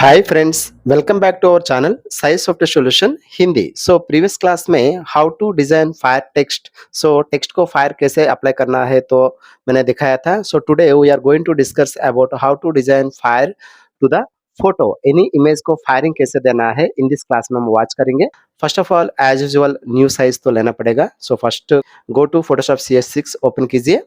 Hi friends, welcome back to our channel science software solution Hindi. So previous class में how to design fire text. Text को fire कैसे apply करना है तो मैंने दिखाया था। So today we are going to discuss about how to design fire to the photo. Any image को फायरिंग कैसे देना है इन दिस क्लास में हम वॉच करेंगे। First of all as usual new size तो लेना पड़ेगा। So first go to Photoshop CS6 open कीजिए।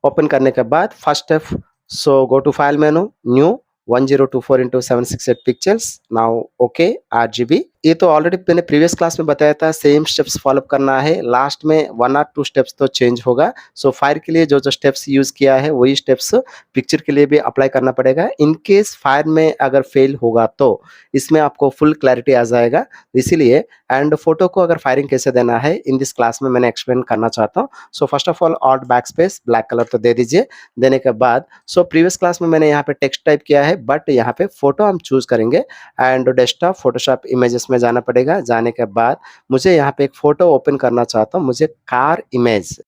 ओपन करने के बाद first step, so go to file menu, new 1024 into 768 pictures. Now okay RGB। ये तो ऑलरेडी मैंने प्रीवियस क्लास में बताया था, सेम स्टेप्स फॉलो करना है। लास्ट में 1 or 2 स्टेप्स तो चेंज होगा। फायर के लिए जो जो स्टेप्स यूज किया है वही स्टेप्स पिक्चर के लिए भी अप्लाई करना पड़ेगा। इन केस फायर में अगर फेल होगा तो इसमें आपको फुल क्लैरिटी आ जाएगा, इसीलिए। एंड फोटो को अगर फायरिंग कैसे देना है इन दिस क्लास में मैंने एक्सप्लेन करना चाहता हूँ। First of all alt back space black colour तो दे दीजिए। देने के बाद प्रीवियस क्लास में मैंने यहाँ पे टेक्स्ट टाइप किया है, बट यहाँ पे फोटो हम चूज करेंगे। एंड डेस्कटॉप फोटोशॉप इमेजेस में जाना पड़ेगा। जाने के बाद मुझे यहाँ पे एक फोटो ओपन करना चाहता हूँ, मुझे कार इमेज।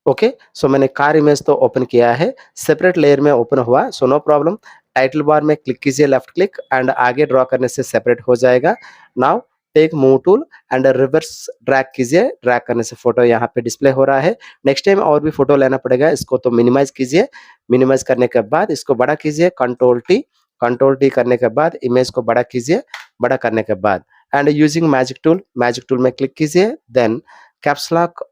ओके, मैंने कार इमेज तो ओपन किया है, सेपरेट लेयर में ओपन हुआ, नो प्रॉब्लम। टाइटल बार में क्लिक कीजिए, लेफ्ट क्लिक, एंड आगे ड्रॉ करने से सेपरेट हो जाएगा। Now take move tool and reverse drag कीजिए। ड्रैग करने से फोटो यहाँ पे डिस्प्ले हो रहा है। नेक्स्ट टाइम और भी फोटो लेना पड़ेगा, इसको तो मिनिमाइज कीजिए। मिनिमाइज करने के बाद इसको बड़ा कीजिए, कंट्रोल टी करने के बाद इमेज को बड़ा कीजिए। बड़ा करने के बाद एंड यूजिंग मैजिक टूल में क्लिक कीजिए। देन कैप्स लॉक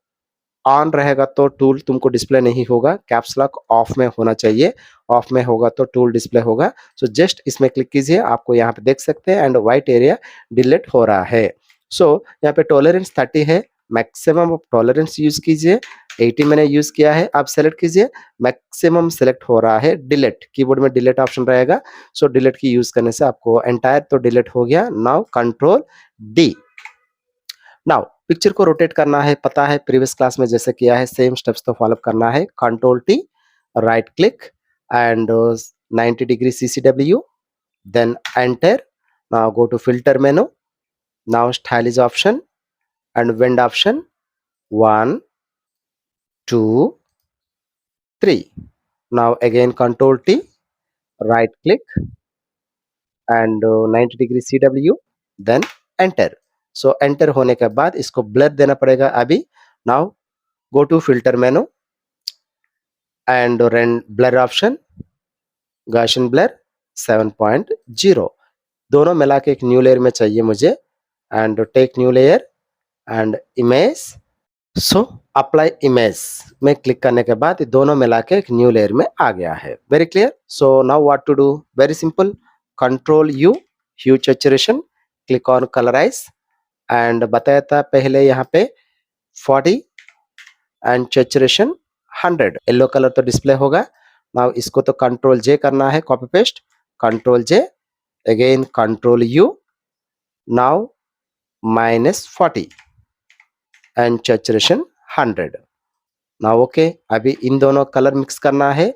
ऑन रहेगा तो टूल तुमको डिस्प्ले नहीं होगा, कैप्स लॉक ऑफ में होना चाहिए। ऑफ में होगा तो टूल डिस्प्ले होगा। जस्ट इसमें क्लिक कीजिए, आपको यहाँ पे देख सकते हैं एंड व्हाइट एरिया डिलीट हो रहा है। यहाँ पे टॉलरेंस 30 है, मैक्सिमम टॉलरेंस यूज कीजिए। 80 मैंने यूज किया है। आप सेलेक्ट कीजिए, मैक्सिमम सेलेक्ट हो रहा है। डिलीट कीबोर्ड में डिलीट ऑप्शन रहेगा, डिलीट की यूज करने से आपको एंटायर तो डिलीट हो गया। Now control D. Now picture को रोटेट करना है, पता है प्रीवियस क्लास में जैसे किया है सेम स्टेप्स तो फॉलो करना है। Control T, right click and 90 degree CCW, then enter. Now go to filter menu, now stylish option and wind option, 1 2 3। Now again control T, right click and 90 degree CW, then enter. Enter होने के बाद इसको blur देना पड़ेगा अभी। Now go to filter menu and render blur option, Gaussian blur 7.0, दोनों मिला के एक न्यू लेयर में चाहिए मुझे। And take new layer and image. Apply image में क्लिक करने के बाद ये दोनों मिला के एक न्यू लेयर में आ गया है। Very clear. Now what to do, very simple. Control U, hue saturation, click on colourise and बताया था पहले यहाँ पे 40 एंड सैचुरेशन 100। येलो कलर तो डिस्प्ले होगा। नाउ इसको तो कंट्रोल जे करना है, copy paste, control J, again control U, now -40 and saturation 100। Now okay, अभी इन दोनों कलर मिक्स करना है।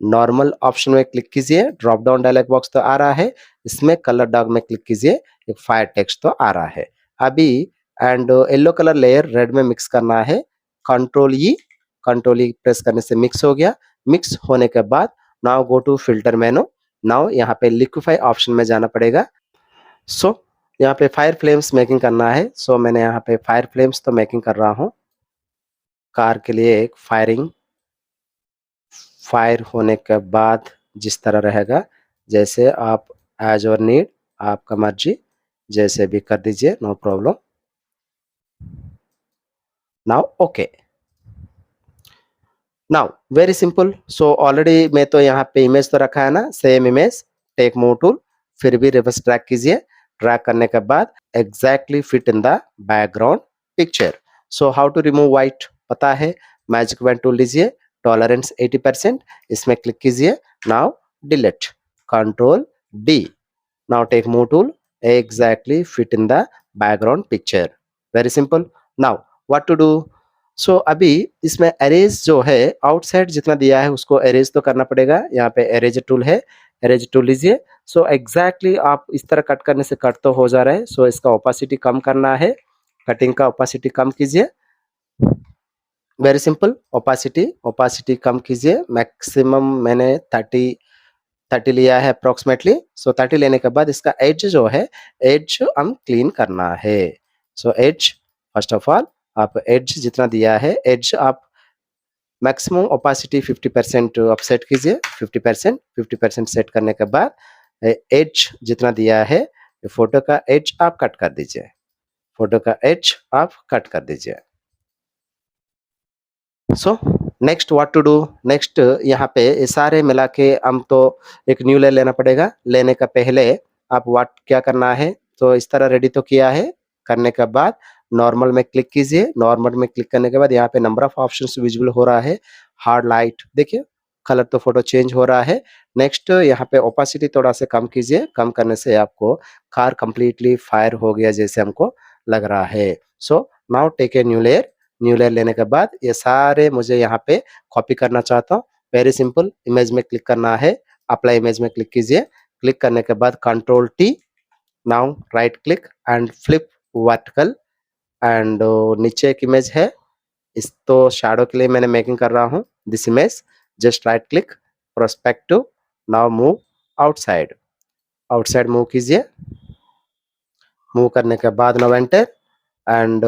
नॉर्मल ऑप्शन में क्लिक कीजिए, ड्रॉप डाउन डायलॉग बॉक्स तो आ रहा है, इसमें कलर डॉग में क्लिक कीजिए, एक फायर टेक्स्ट तो आ रहा है अभी। And yellow colour layer red में मिक्स करना है। कंट्रोल ई प्रेस करने से मिक्स हो गया। मिक्स होने के बाद now go to filter menu. Now यहाँ पे लिक्विफाई ऑप्शन में जाना पड़ेगा। यहाँ पे फायर फ्लेम्स मेकिंग करना है। मैंने यहाँ पे फायर फ्लेम्स तो मेकिंग कर रहा हूँ। कार के लिए एक फायर होने के बाद जिस तरह रहेगा, जैसे आप एज और नीड, आपका मर्जी, जैसे भी कर दीजिए, no problem. Now okay. Now very simple. Already मैं तो यहाँ पे इमेज तो रखा है ना, same image. Take move tool, फिर भी रिवर्स ड्रैग कीजिए। ड्रैग करने के बाद exactly fit in the background picture. How to remove white पता है, मैजिक वैन टूल लीजिए, टॉलरेंस 80%, इसमें क्लिक कीजिए। Now delete, control D. Now take move tool, exactly fit in the background picture. Very simple. Now what to do, अभी इसमें arrays जो है outside जितना दिया है उसको एरेज तो करना पड़ेगा। यहाँ पे एरेज टूल है, एरेज टूल लीजिए। एग्जैक्टली आप इस तरह कट करने से कट तो हो जा रहा है। इसका ओपासिटी कम करना है, कटिंग का ओपासिटी कम कीजिए। वेरी सिंपल, ओपासिटी कम कीजिए। मैक्सिमम मैंने 30 30 लिया है अप्रॉक्सिमेटली। सो 30 लेने के बाद इसका एज जो है, एज हम क्लीन करना है। So as first of all आप एज जितना दिया है, एज आप मैक्सिमम ओपेसिटी 50% आप सेट कीजिए। 50% सेट करने के बाद एज जितना दिया है, फोटो का एज आप कट कर दीजिए। फोटो का एज आप कट कर दीजिए। So next what to do, next यहाँ पे ये सारे मिला के हम तो एक न्यू लेयर लेना पड़ेगा। लेने का पहले आप व्हाट क्या करना है, तो इस तरह रेडी तो किया है। करने के बाद नॉर्मल में क्लिक कीजिए। नॉर्मल में क्लिक करने के बाद यहाँ पे नंबर ऑफ ऑप्शंस विजिबल हो रहा है। हार्ड लाइट देखिए, कलर तो फोटो चेंज हो रहा है। नेक्स्ट यहाँ पे ओपेसिटी थोड़ा सा कम कीजिए। कम करने से आपको कार कंप्लीटली फायर हो गया जैसे हमको लग रहा है। So now take a new layer. New layer लेने के बाद ये सारे मुझे यहाँ पे कॉपी करना चाहता हूँ। वेरी सिंपल, इमेज में क्लिक करना है। अप्लाई इमेज में क्लिक कीजिए। क्लिक करने के बाद control T, now right click and flip vertical and नीचे एक इमेज है, इस तो शैडो के लिए मैंने मेकिंग कर रहा हूँ। This image just right click prospective, now move outside. Outside move कीजिए। मूव करने के बाद now enter and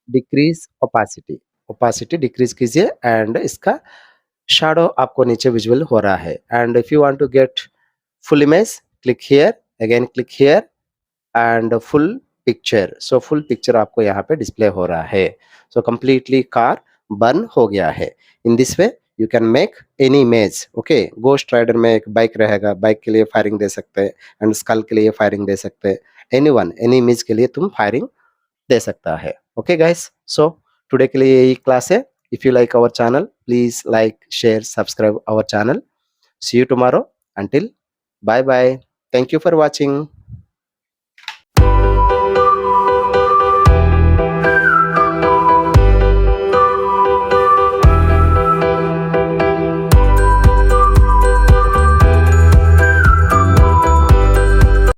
decrease opacity. Opacity decrease कीजिए एंड इसका शैडो आपको नीचे विजुअल हो रहा है। And if you want to get full image, click here, again click here and full picture. So full picture आपको यहाँ पे डिस्प्ले हो रहा है। सो कंप्लीटली कार बर्न हो गया है। In this way you can make any image. Okay, Ghost Rider में एक बाइक रहेगा, बाइक के लिए फायरिंग दे सकते हैं एंड स्कल के लिए फायरिंग दे सकते हैं। एनीवन, एनी इमेज के लिए तुम फायरिंग दे सकता है। ओके गाइस, सो टुडे के लिए यही क्लास है। If you like our channel, please like, share, subscribe our channel. See you tomorrow. Until bye bye. Thank you for watching.